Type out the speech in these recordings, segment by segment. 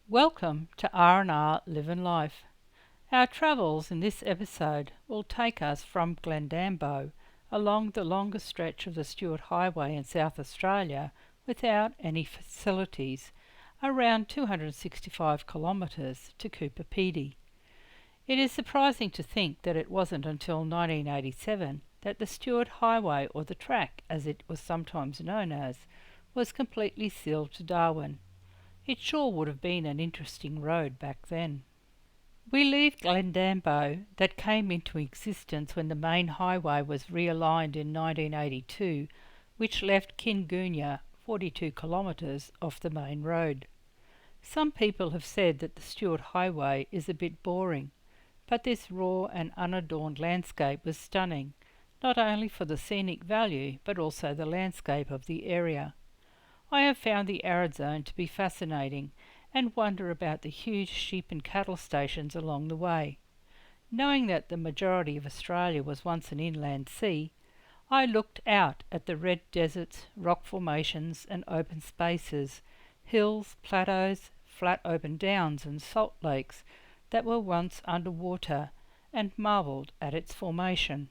Welcome to R&R Living Life. Our travels in this episode will take us from Glendambo along the longest stretch of the Stuart Highway in South Australia without any facilities, around 265 kilometres to Coober Pedy. It is surprising to think that it wasn't until 1987 that the Stuart Highway, or the track as it was sometimes known as, was completely sealed to Darwin. It sure would have been an interesting road back then. We leave Glendambo, that came into existence when the main highway was realigned in 1982, which left Kingunya 42 kilometres off the main road. Some people have said that the Stuart Highway is a bit boring, but this raw and unadorned landscape was stunning, not only for the scenic value but also the landscape of the area. I have found the arid zone to be fascinating and wonder about the huge sheep and cattle stations along the way. Knowing that the majority of Australia was once an inland sea, I looked out at the red deserts, rock formations and open spaces, hills, plateaus, flat open downs and salt lakes that were once underwater, and marvelled at its formation.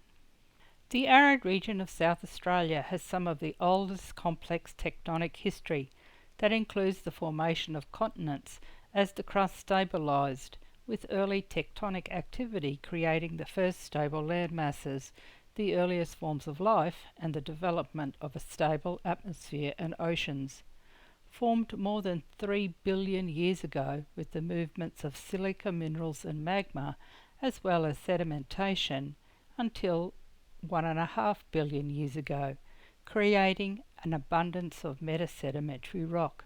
The arid region of South Australia has some of the oldest complex tectonic history that includes the formation of continents as the crust stabilised, with early tectonic activity creating the first stable land masses, the earliest forms of life, and the development of a stable atmosphere and oceans. Formed more than 3 billion years ago with the movements of silica minerals and magma, as well as sedimentation, until 1.5 billion years ago, creating an abundance of metasedimentary rock.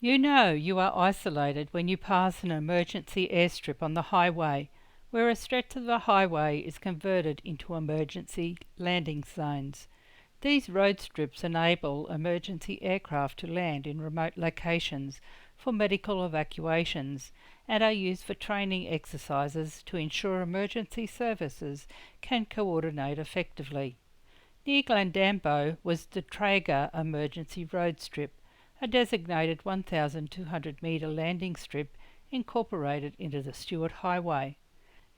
You know you are isolated when you pass an emergency airstrip on the highway, where a stretch of the highway is converted into emergency landing zones. These road strips enable emergency aircraft to land in remote locations for medical evacuations and are used for training exercises to ensure emergency services can coordinate effectively. Near Glendambo was the Traeger Emergency Road Strip, a designated 1,200 metre landing strip incorporated into the Stuart Highway.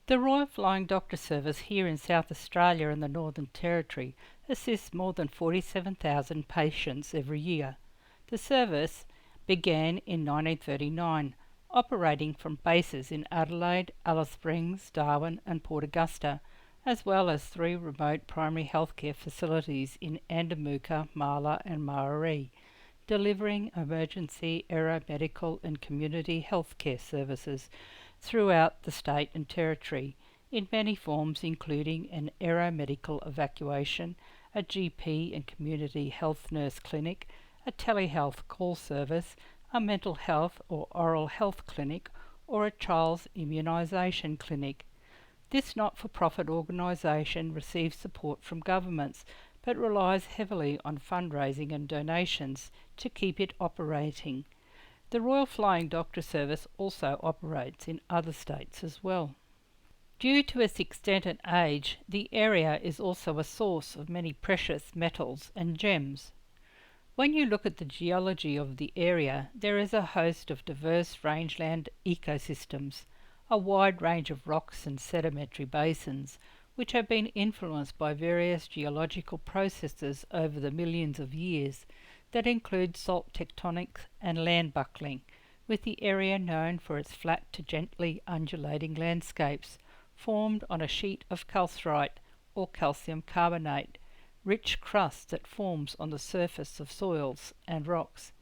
The Royal Flying Doctor Service here in South Australia and the Northern Territory assists more than 47,000 patients every year. The service began in 1939, operating from bases in Adelaide, Alice Springs, Darwin and Port Augusta, as well as 3 remote primary healthcare facilities in Andamuka, Marla and Mararee, delivering emergency, aeromedical and community healthcare services throughout the state and territory, in many forms including an aeromedical evacuation, a GP and community health nurse clinic, a telehealth call service, a mental health or oral health clinic, or a child's immunisation clinic. This not-for-profit organisation receives support from governments, but relies heavily on fundraising and donations to keep it operating. The Royal Flying Doctor Service also operates in other states as well. Due to its extent and age, the area is also a source of many precious metals and gems. When you look at the geology of the area, there is a host of diverse rangeland ecosystems, a wide range of rocks and sedimentary basins, which have been influenced by various geological processes over the millions of years that include salt tectonics and land buckling, with the area known for its flat to gently undulating landscapes formed on a sheet of calcite or calcium carbonate, rich crust that forms on the surface of soils and rocks.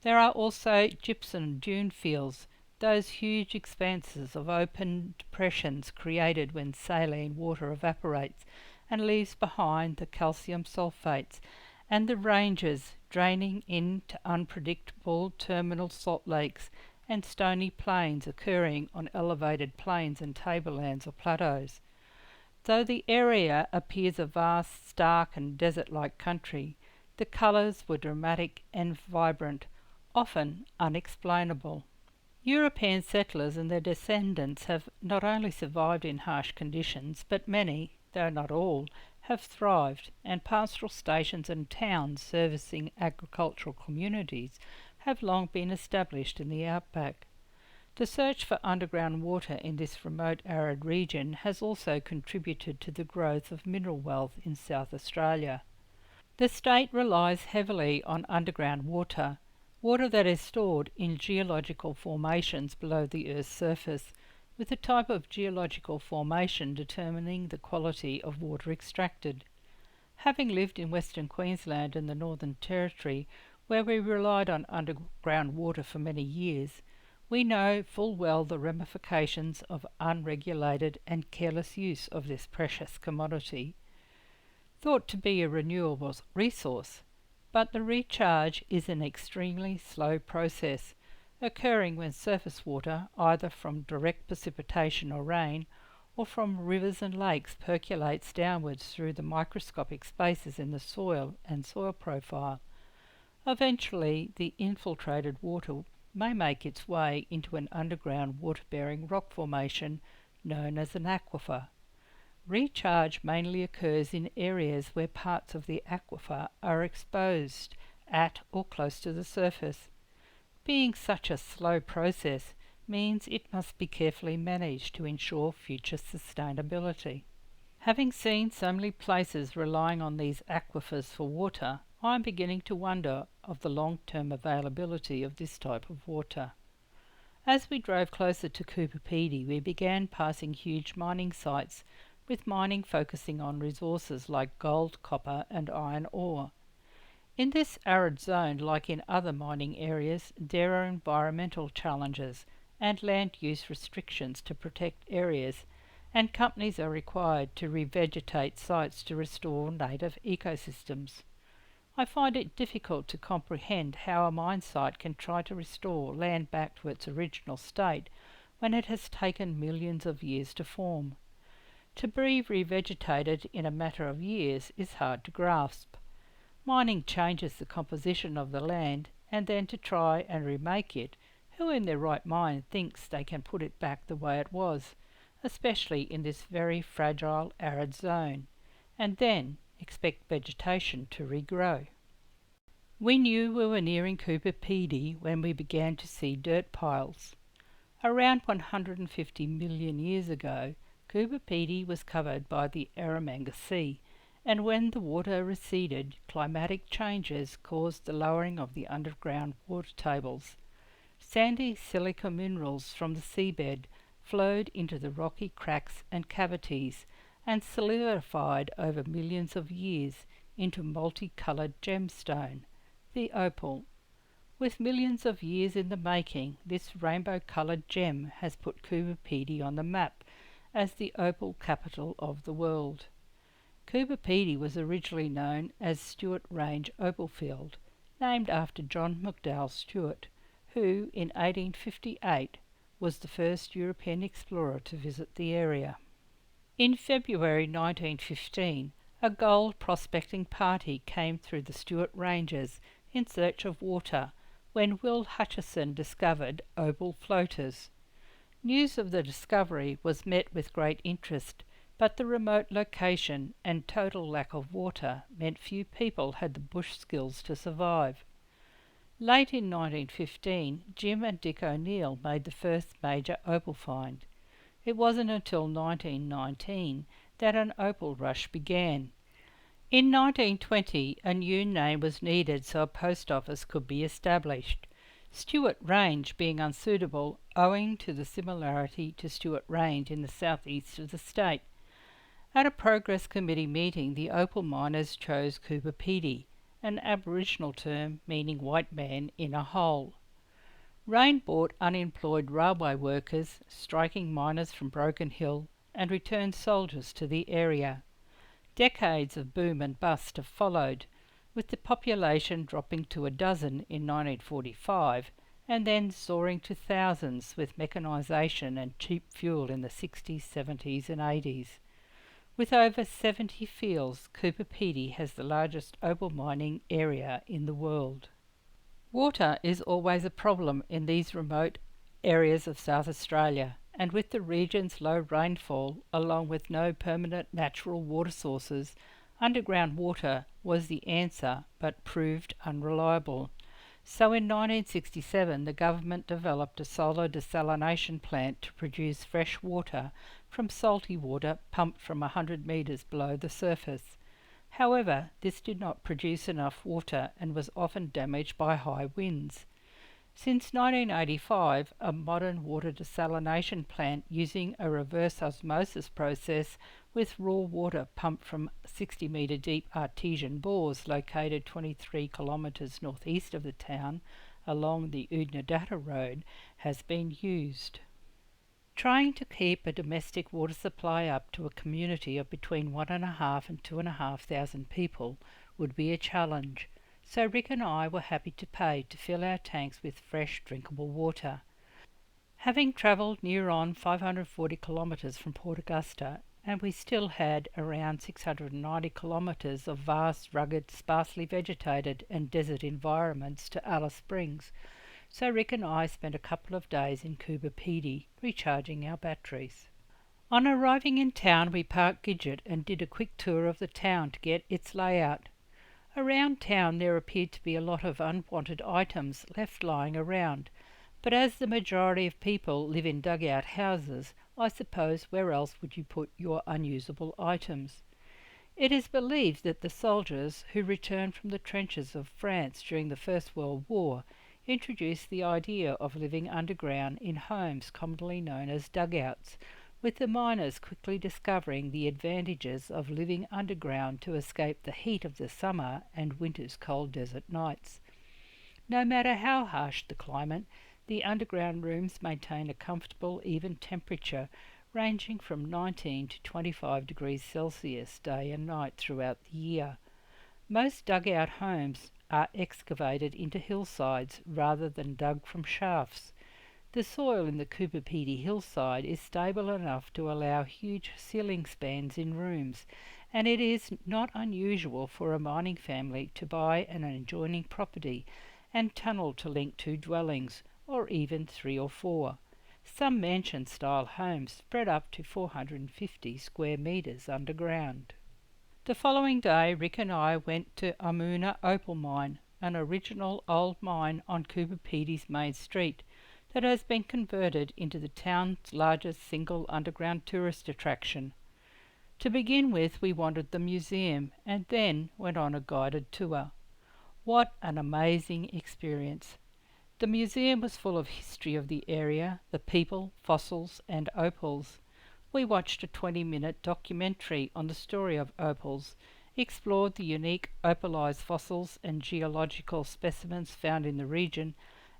There are also gypsum dune fields, those huge expanses of open depressions created when saline water evaporates and leaves behind the calcium sulfates, and the ranges draining into unpredictable terminal salt lakes and stony plains occurring on elevated plains and tablelands or plateaus. Though the area appears a vast, stark and desert-like country, the colours were dramatic and vibrant, often unexplainable. European settlers and their descendants have not only survived in harsh conditions, but many, though not all, have thrived, and pastoral stations and towns servicing agricultural communities have long been established in the outback. The search for underground water in this remote arid region has also contributed to the growth of mineral wealth in South Australia. The state relies heavily on underground water, water that is stored in geological formations below the Earth's surface, with the type of geological formation determining the quality of water extracted. Having lived in Western Queensland and the Northern Territory, where we relied on underground water for many years, we know full well the ramifications of unregulated and careless use of this precious commodity. Thought to be a renewable resource, but the recharge is an extremely slow process, occurring when surface water, either from direct precipitation or rain, or from rivers and lakes, percolates downwards through the microscopic spaces in the soil and soil profile. Eventually, the infiltrated water may make its way into an underground water-bearing rock formation known as an aquifer. Recharge mainly occurs in areas where parts of the aquifer are exposed at or close to the surface. Being such a slow process means it must be carefully managed to ensure future sustainability. Having seen so many places relying on these aquifers for water, I am beginning to wonder of the long-term availability of this type of water. As we drove closer to Coober Pedy, we began passing huge mining sites, with mining focusing on resources like gold, copper and iron ore. In this arid zone, like in other mining areas, there are environmental challenges and land use restrictions to protect areas, and companies are required to revegetate sites to restore native ecosystems. I find it difficult to comprehend how a mine site can try to restore land back to its original state when it has taken millions of years to form. To be revegetated in a matter of years is hard to grasp. Mining changes the composition of the land, and then to try and remake it, who in their right mind thinks they can put it back the way it was, especially in this very fragile arid zone, and then expect vegetation to regrow? We knew we were nearing Coober Pedy when we began to see dirt piles. Around 150 million years ago, Coober Pedy was covered by the Eromanga Sea, and when the water receded, climatic changes caused the lowering of the underground water tables. Sandy silica minerals from the seabed flowed into the rocky cracks and cavities and solidified over millions of years into multicoloured gemstone, the opal. With millions of years in the making, this rainbow-coloured gem has put Coober Pedy on the map as the opal capital of the world. Coober Pedy was originally known as Stewart Range Opalfield, named after John McDowell Stewart, who in 1858 was the first European explorer to visit the area. In February 1915, a gold prospecting party came through the Stewart Ranges in search of water when Will Hutchison discovered opal floaters. News of the discovery was met with great interest, but the remote location and total lack of water meant few people had the bush skills to survive. Late in 1915, Jim and Dick O'Neill made the first major opal find. It wasn't until 1919 that an opal rush began. In 1920, a new name was needed so a post office could be established, Stewart Range being unsuitable owing to the similarity to Stewart Range in the southeast of the state. At a Progress Committee meeting, the opal miners chose Coober Pedy, an Aboriginal term meaning white man in a hole. Rain brought unemployed railway workers, striking miners from Broken Hill, and returned soldiers to the area. Decades of boom and bust have followed, with the population dropping to a dozen in 1945 and then soaring to thousands with mechanisation and cheap fuel in the 60s, 70s and 80s. With over 70 fields, Coober Pedy has the largest opal mining area in the world. Water is always a problem in these remote areas of South Australia, and with the region's low rainfall, along with no permanent natural water sources, underground water was the answer but proved unreliable. So in 1967 the government developed a solar desalination plant to produce fresh water from salty water pumped from 100 metres below the surface. However, this did not produce enough water and was often damaged by high winds. Since 1985, a modern water desalination plant using a reverse osmosis process with raw water pumped from 60 metre deep artesian bores located 23 kilometres northeast of the town along the Udnadatta Road has been used. Trying to keep a domestic water supply up to a community of between 1,500 and 2,500 people would be a challenge, so Rick and I were happy to pay to fill our tanks with fresh drinkable water. Having travelled near on 540 kilometres from Port Augusta, and we still had around 690 kilometres of vast, rugged, sparsely vegetated and desert environments to Alice Springs, so Rick and I spent a couple of days in Coober Pedy recharging our batteries. On arriving in town we parked Gidget and did a quick tour of the town to get its layout. Around town there appeared to be a lot of unwanted items left lying around, but as the majority of people live in dugout houses, I suppose where else would you put your unusable items? It is believed that the soldiers who returned from the trenches of France during the First World War introduced the idea of living underground in homes commonly known as dugouts, with the miners quickly discovering the advantages of living underground to escape the heat of the summer and winter's cold desert nights. No matter how harsh the climate, the underground rooms maintain a comfortable, even temperature ranging from 19 to 25 degrees Celsius day and night throughout the year. Most dugout homes are excavated into hillsides rather than dug from shafts. The soil in the Coober Pedy hillside is stable enough to allow huge ceiling spans in rooms, and it is not unusual for a mining family to buy an adjoining property and tunnel to link two dwellings, or even 3 or 4. Some mansion-style homes spread up to 450 square metres underground. The following day, Rick and I went to Amuna Opal Mine, an original old mine on Coober Pedy's main street that has been converted into the town's largest single underground tourist attraction. To begin with, we wandered the museum and then went on a guided tour. What an amazing experience! The museum was full of history of the area, the people, fossils and opals. We watched a 20-minute documentary on the story of opals, explored the unique opalized fossils and geological specimens found in the region,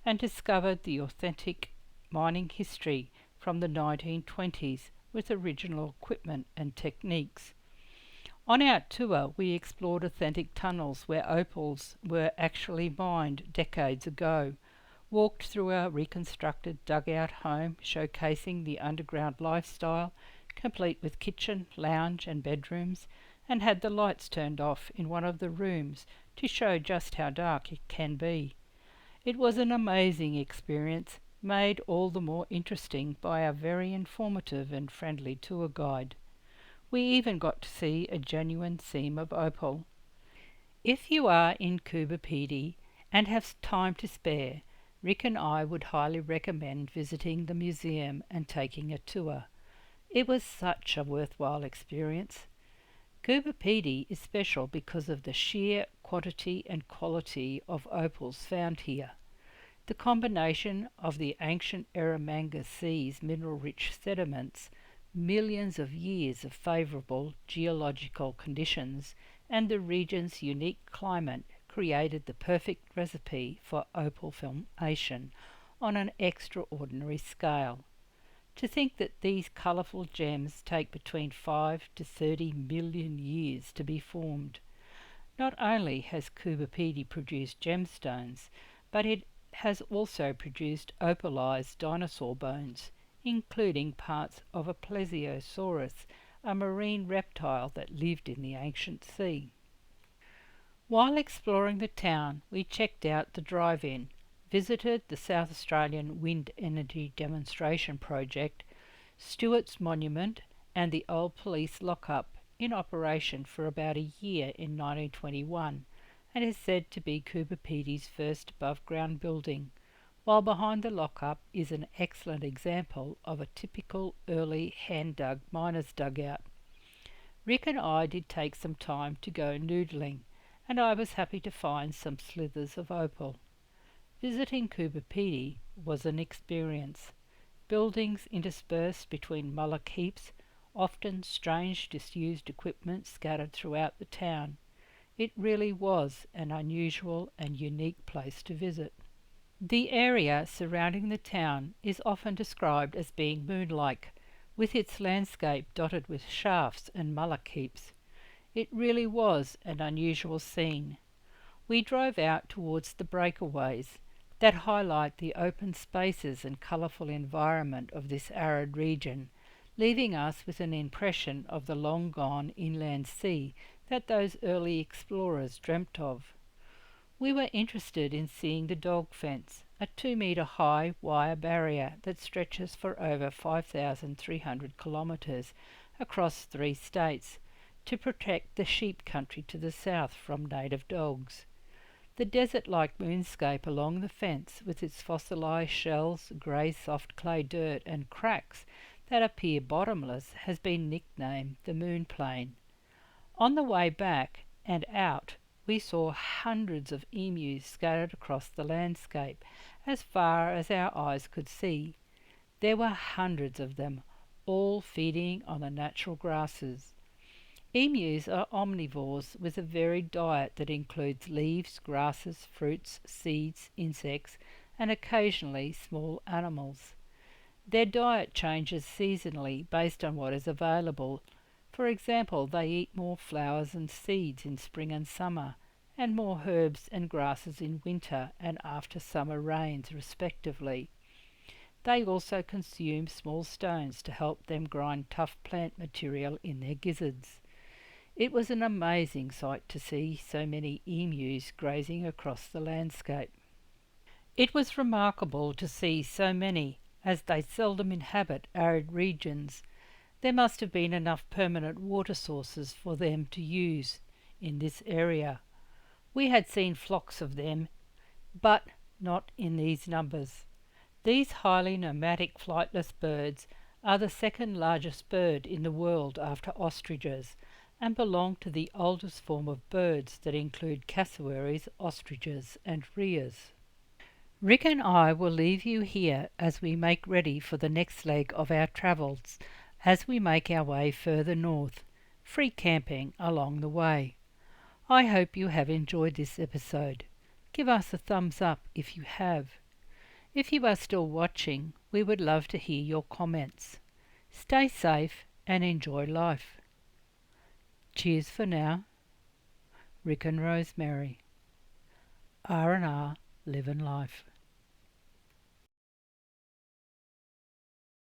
and discovered the authentic mining history from the 1920s with original equipment and techniques. On our tour, we explored authentic tunnels where opals were actually mined decades ago, walked through our reconstructed dugout home showcasing the underground lifestyle, complete with kitchen, lounge and bedrooms, and had the lights turned off in one of the rooms to show just how dark it can be. It was an amazing experience, made all the more interesting by our very informative and friendly tour guide. We even got to see a genuine seam of opal. If you are in Coober Pedy and have time to spare, Rick and I would highly recommend visiting the museum and taking a tour. It was such a worthwhile experience. Coober Pedy is special because of the sheer quantity and quality of opals found here. The combination of the ancient Eromanga Sea's mineral-rich sediments, millions of years of favourable geological conditions, and the region's unique climate created the perfect recipe for opal formation on an extraordinary scale. To think that these colourful gems take between 5 to 30 million years to be formed. Not only has Coober Pedy produced gemstones, but it has also produced opalized dinosaur bones, including parts of a plesiosaurus, a marine reptile that lived in the ancient sea. While exploring the town, we checked out the drive-in, visited the South Australian Wind Energy Demonstration Project, Stewart's Monument and the old police lockup, in operation for about a year in 1921, and is said to be Coober Pedy's first above-ground building, while behind the lock-up is an excellent example of a typical early hand-dug miner's dugout. Rick and I did take some time to go noodling, and I was happy to find some slithers of opal. Visiting Coober Pedy was an experience. Buildings interspersed between mullock heaps, often strange disused equipment scattered throughout the town. It really was an unusual and unique place to visit. The area surrounding the town is often described as being moon-like, with its landscape dotted with shafts and mullock heaps. It really was an unusual scene. We drove out towards the breakaways that highlight the open spaces and colourful environment of this arid region, leaving us with an impression of the long-gone inland sea that those early explorers dreamt of. We were interested in seeing the dog fence, a 2-metre high wire barrier that stretches for over 5,300 kilometres across 3 states to protect the sheep country to the south from native dogs. The desert-like moonscape along the fence, with its fossilised shells, grey soft clay dirt and cracks that appear bottomless, has been nicknamed the Moon Plain. On the way back and out, we saw hundreds of emus scattered across the landscape as far as our eyes could see. There were hundreds of them, all feeding on the natural grasses. Emus are omnivores with a varied diet that includes leaves, grasses, fruits, seeds, insects, and occasionally small animals. Their diet changes seasonally based on what is available. For example, they eat more flowers and seeds in spring and summer, and more herbs and grasses in winter and after summer rains, respectively. They also consume small stones to help them grind tough plant material in their gizzards. It was an amazing sight to see so many emus grazing across the landscape. It was remarkable to see so many, as they seldom inhabit arid regions. There must have been enough permanent water sources for them to use in this area. We had seen flocks of them, but not in these numbers. These highly nomadic flightless birds are the second largest bird in the world after ostriches, and belong to the oldest form of birds that include cassowaries, ostriches and rheas. Rick and I will leave you here as we make ready for the next leg of our travels, as we make our way further north, free camping along the way. I hope you have enjoyed this episode. Give us a thumbs up if you have. If you are still watching, we would love to hear your comments. Stay safe and enjoy life. Cheers for now. Rick and Rosemary. R&R Living Life.